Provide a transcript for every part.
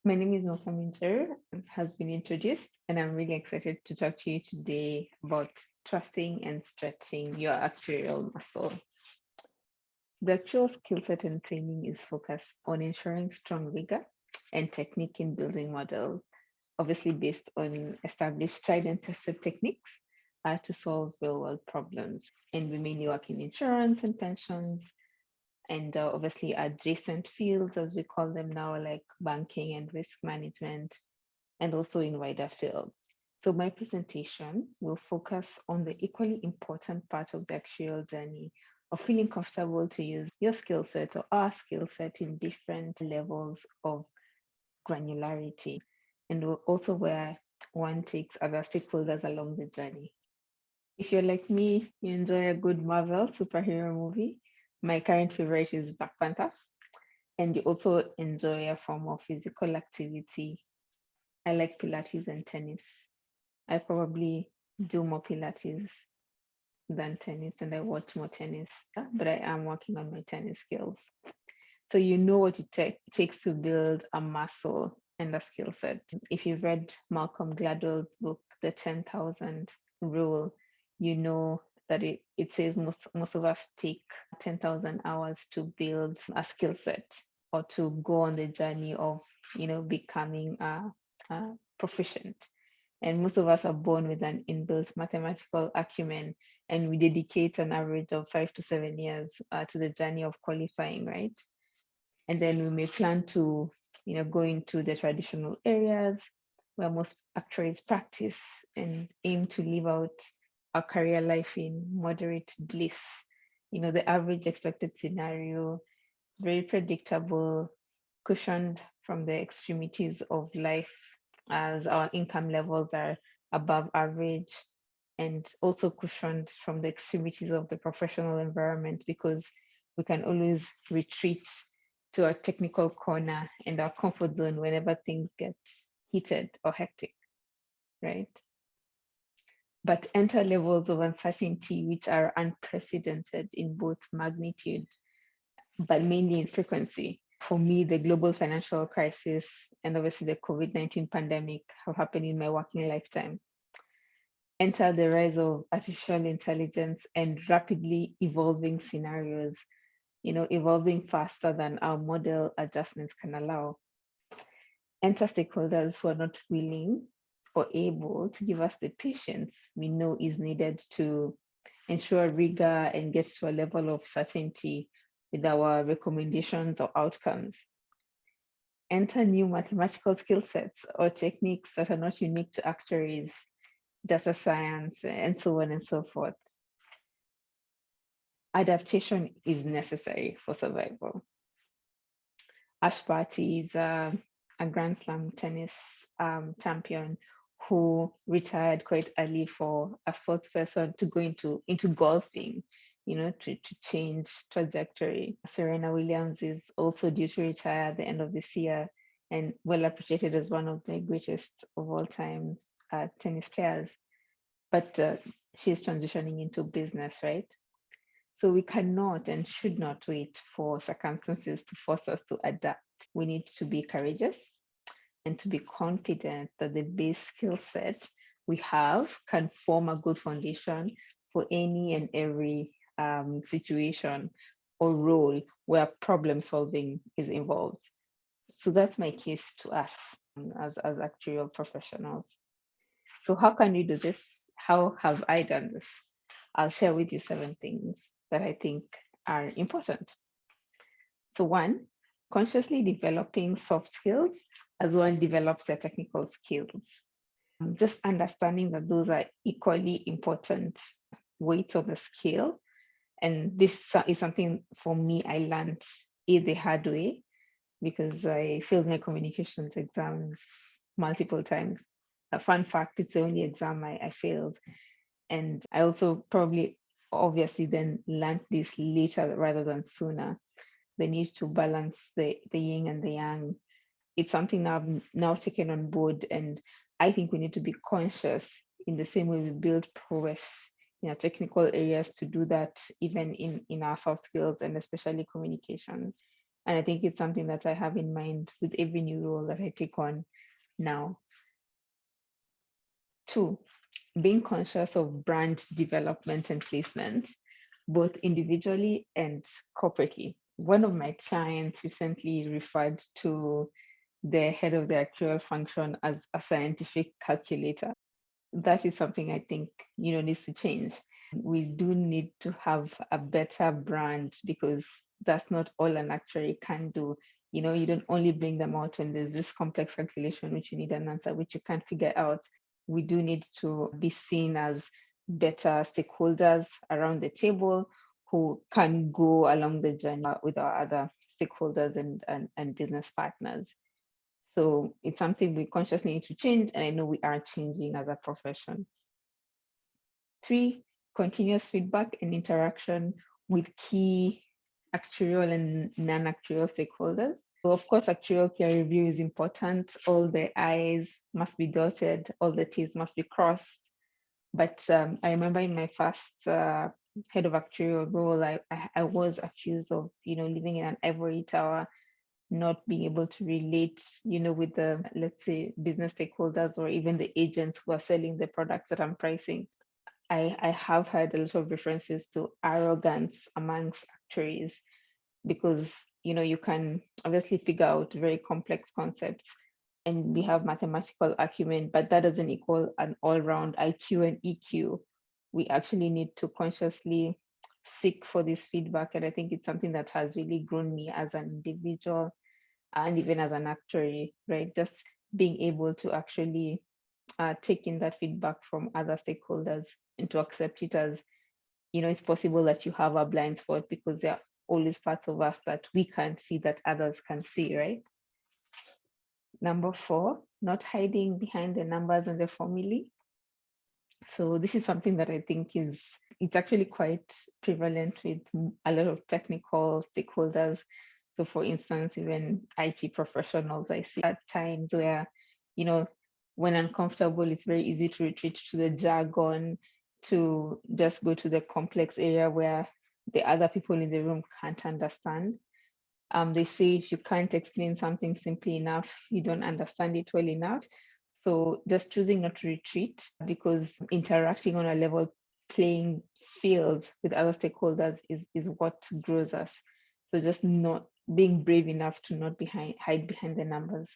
My name is Mukami Njeru, has been introduced, and I'm really excited to talk to you today about trusting and stretching your actuarial muscle. The actual skill set and training is focused on ensuring strong rigor and technique in building models, obviously based on established tried and tested techniques to solve real world problems. And we mainly work in insurance and pensions, and obviously adjacent fields, as we call them now, like banking and risk management, and also in wider fields. So my presentation will focus on the equally important part of the actuarial journey of feeling comfortable to use your skill set or our skill set in different levels of granularity, and also where one takes other stakeholders along the journey. If you're like me, you enjoy a good Marvel superhero movie. My current favorite is Black Panther, and you also enjoy a form of physical activity. I like Pilates and tennis. I probably do more Pilates than tennis, and I watch more tennis, but I am working on my tennis skills. So you know what it takes to build a muscle and a skill set. If you've read Malcolm Gladwell's book, The 10,000 Rule, you know that it says most of us take 10,000 hours to build a skill set or to go on the journey of, becoming a proficient. And most of us are born with an inbuilt mathematical acumen, and we dedicate an average of 5 to 7 years to the journey of qualifying, right? And then we may plan to, go into the traditional areas where most actuaries practice and aim to live out a career life in moderate bliss. The average expected scenario, very predictable, cushioned from the extremities of life as our income levels are above average, and also cushioned from the extremities of the professional environment because we can always retreat to our technical corner and our comfort zone whenever things get heated or hectic, right? But enter levels of uncertainty which are unprecedented in both magnitude, but mainly in frequency. For me, the global financial crisis and obviously the COVID-19 pandemic have happened in my working lifetime. Enter the rise of artificial intelligence and rapidly evolving scenarios, evolving faster than our model adjustments can allow. Enter stakeholders who are not willing or able to give us the patience we know is needed to ensure rigor and get to a level of certainty with our recommendations or outcomes. Enter new mathematical skill sets or techniques that are not unique to actuaries, data science, and so on and so forth. Adaptation is necessary for survival. Ash Barty is a Grand Slam tennis champion who retired quite early for a sports person to go into golfing, to change trajectory. Serena Williams is also due to retire at the end of this year and well appreciated as one of the greatest of all time tennis players. But she's transitioning into business, right? So we cannot and should not wait for circumstances to force us to adapt. We need to be courageous and to be confident that the base skill set we have can form a good foundation for any and every situation or role where problem solving is involved. So that's my case to us as actuarial professionals. So how can you do this? How have I done this? I'll share with you 7 things that I think are important. So one, consciously developing soft skills as one develops their technical skills. Just understanding that those are equally important weights of the scale. And this is something for me I learned the hard way because I failed my communications exams multiple times. A fun fact, it's the only exam I failed. And I also probably obviously then learned this later rather than sooner. The need to balance the yin and the yang. It's something I've now taken on board, and I think we need to be conscious in the same way we build prowess in our technical areas to do that even in our soft skills and especially communications. And I think it's something that I have in mind with every new role that I take on now. 2, being conscious of brand development and placement, both individually and corporately. One of my clients recently referred to the head of the actual function as a scientific calculator. That is something I think needs to change. We do need to have a better brand, because that's not all an actuary can do. You don't only bring them out when there's this complex calculation which you need an answer which you can't figure out. We do need to be seen as better stakeholders around the table who can go along the journey with our other stakeholders and business partners. So it's something we consciously need to change, and I know we are changing as a profession. 3, continuous feedback and interaction with key actuarial and non-actuarial stakeholders. So of course, actuarial peer review is important. All the I's must be dotted, all the T's must be crossed. But I remember in my first head of actuarial role, I was accused of, living in an ivory tower, not being able to relate, with the, let's say, business stakeholders or even the agents who are selling the products that I'm pricing. I have heard a lot of references to arrogance amongst actuaries, because you can obviously figure out very complex concepts and we have mathematical acumen, but that doesn't equal an all-round IQ and EQ. We actually need to consciously seek for this feedback, and I think it's something that has really grown me as an individual and even as an actuary, right? Just being able to actually take in that feedback from other stakeholders and to accept it as, it's possible that you have a blind spot, because there are always parts of us that we can't see that others can see, right? Number 4, not hiding behind the numbers and the formulae. So this is something that I think it's actually quite prevalent with a lot of technical stakeholders. So for instance, even IT professionals, I see at times where, when uncomfortable, it's very easy to retreat to the jargon, to just go to the complex area where the other people in the room can't understand. They say if you can't explain something simply enough, you don't understand it well enough. So just choosing not to retreat, because interacting on a level playing field with other stakeholders is what grows us. So just not being brave enough to not hide behind the numbers.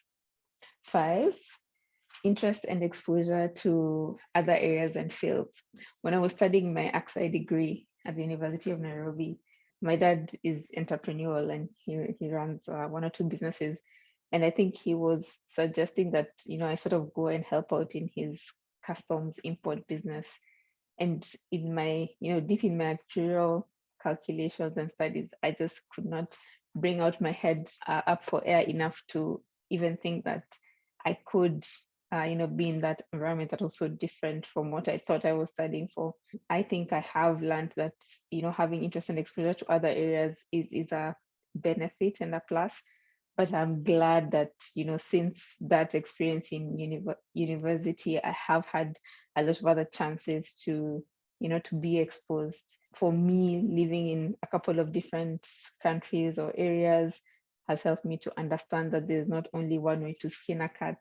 5, interest and exposure to other areas and fields. When I was studying my AXI degree at the University of Nairobi, my dad is entrepreneurial and he runs 1 or 2 businesses. And I think he was suggesting that, I sort of go and help out in his customs import business. And in my, deep in my actuarial calculations and studies, I just could not bring out my head up for air enough to even think that I could, be in that environment that was so different from what I thought I was studying for. I think I have learned that, having interest and exposure to other areas is a benefit and a plus. But I'm glad that, since that experience in university, I have had a lot of other chances to, to be exposed. For me, living in a couple of different countries or areas has helped me to understand that there's not only one way to skin a cat,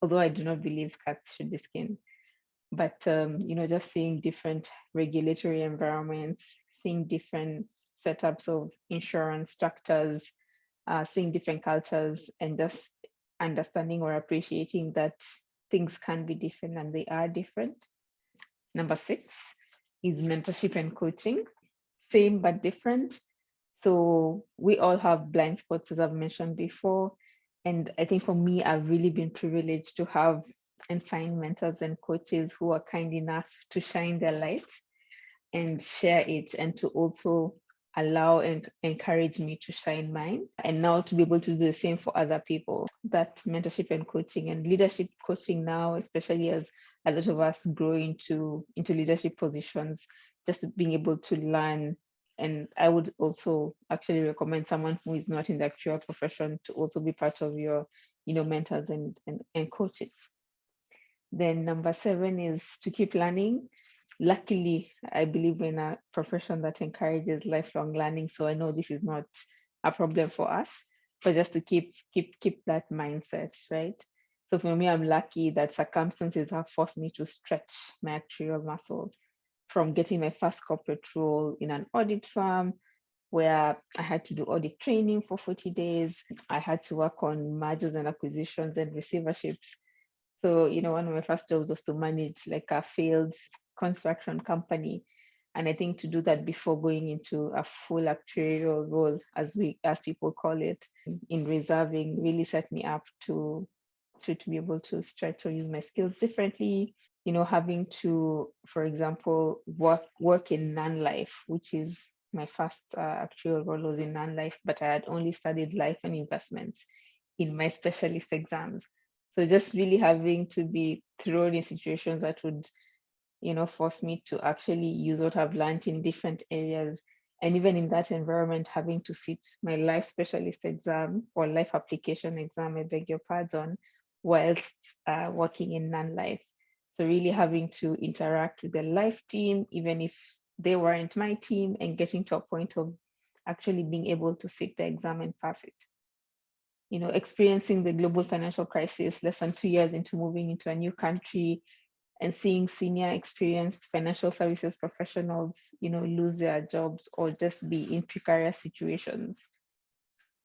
although I do not believe cats should be skinned. But just seeing different regulatory environments, seeing different setups of insurance structures, seeing different cultures, and just understanding or appreciating that things can be different and they are different. Number 6 is mentorship and coaching. Same but different. So we all have blind spots, as I've mentioned before. And I think for me, I've really been privileged to have and find mentors and coaches who are kind enough to shine their light and share it, and to also allow and encourage me to shine mine, and now to be able to do the same for other people. That mentorship and coaching and leadership coaching now, especially as a lot of us grow into leadership positions, just being able to learn. And I would also actually recommend someone who is not in the actual profession to also be part of your mentors and coaches. Then number 7 is to keep learning. Luckily, I believe in a profession that encourages lifelong learning. So I know this is not a problem for us, but just to keep that mindset, right? So for me, I'm lucky that circumstances have forced me to stretch my actuarial muscle, from getting my first corporate role in an audit firm where I had to do audit training for 40 days. I had to work on mergers and acquisitions and receiverships. So, one of my first jobs was to manage like a failed construction company. And I think to do that before going into a full actuarial role, as people call it, in reserving, really set me up to be able to stretch or use my skills differently. Having to, for example, work in non-life, which is my first actual role was in non-life, but I had only studied life and investments in my specialist exams. So just really having to be thrown in situations that would, force me to actually use what I've learned in different areas. And even in that environment, having to sit my life specialist exam or life application exam, I beg your pardon, whilst working in non-life. So really having to interact with the life team, even if they weren't my team, and getting to a point of actually being able to sit the exam and pass it. Experiencing the global financial crisis less than 2 years into moving into a new country, and seeing senior experienced financial services professionals, lose their jobs or just be in precarious situations.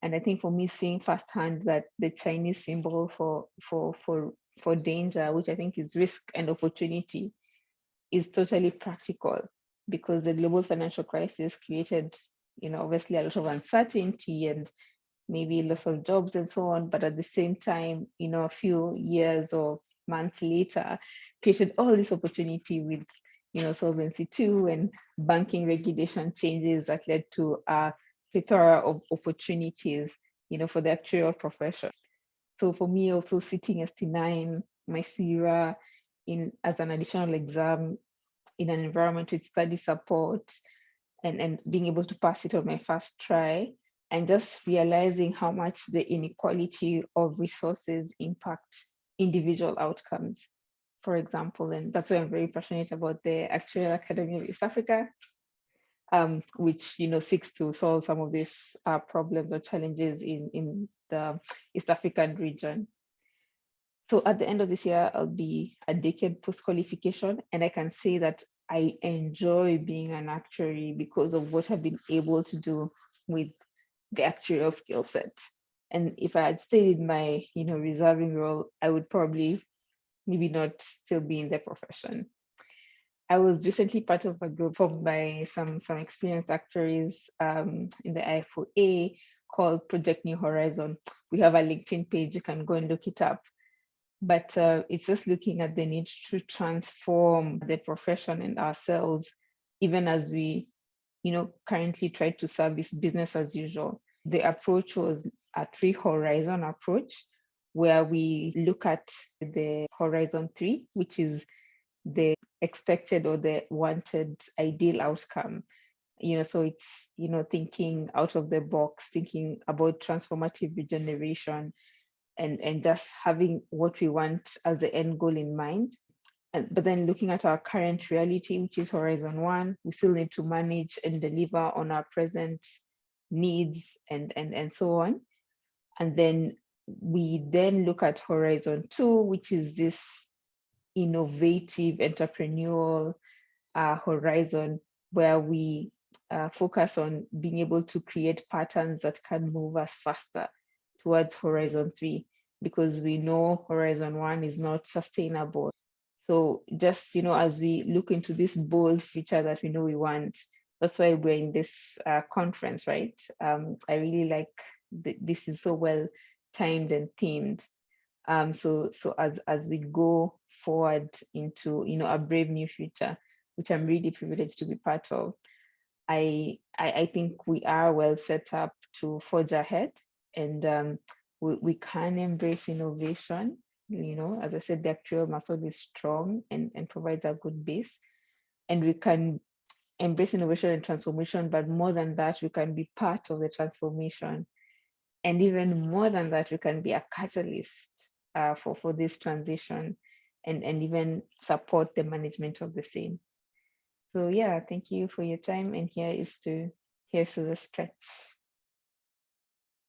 And I think for me, seeing firsthand that the Chinese symbol for danger, which I think is risk and opportunity, is totally practical, because the global financial crisis created, obviously a lot of uncertainty and maybe loss of jobs and so on. But at the same time, a few years or months later, created all this opportunity with, Solvency II and banking regulation changes that led to a plethora of opportunities, for the actuarial profession. So for me, also sitting ST9, my CIRA as an additional exam in an environment with study support, and being able to pass it on my first try, and just realizing how much the inequality of resources impact individual outcomes, for example. And that's why I'm very passionate about the Actuarial Academy of East Africa, which seeks to solve some of these problems or challenges in the East African region. So at the end of this year, I'll be a decade post-qualification, and I can say that I enjoy being an actuary because of what I've been able to do with the actuarial skill set. And if I had stayed in my, reserving role, I would probably maybe not still be in the profession. I was recently part of a group formed by some experienced actuaries in the IFOA called Project New Horizon. We have a LinkedIn page, you can go and look it up. But it's just looking at the need to transform the profession and ourselves, even as we, currently try to service business as usual. The approach was a 3-horizon approach, where we look at the horizon 3, which is the expected or the wanted ideal outcome. So it's, thinking out of the box, thinking about transformative regeneration, and just having what we want as the end goal in mind. But then looking at our current reality, which is horizon 1, we still need to manage and deliver on our present needs and so on. And then we then look at horizon 2, which is this innovative entrepreneurial horizon, where we focus on being able to create patterns that can move us faster towards horizon 3, because we know horizon 1 is not sustainable. So just, as we look into this bold future that we know we want, that's why we're in this conference, right? I really like this is so well timed and themed. So as we go forward into, a brave new future, which I'm really privileged to be part of, I think we are well set up to forge ahead, and we can embrace innovation. As I said, the actual muscle is strong and provides a good base, and we can embrace innovation and transformation. But more than that, we can be part of the transformation, and even more than that, we can be a catalyst for this transition, and even support the management of the same. So yeah, thank you for your time, and here's to the stretch.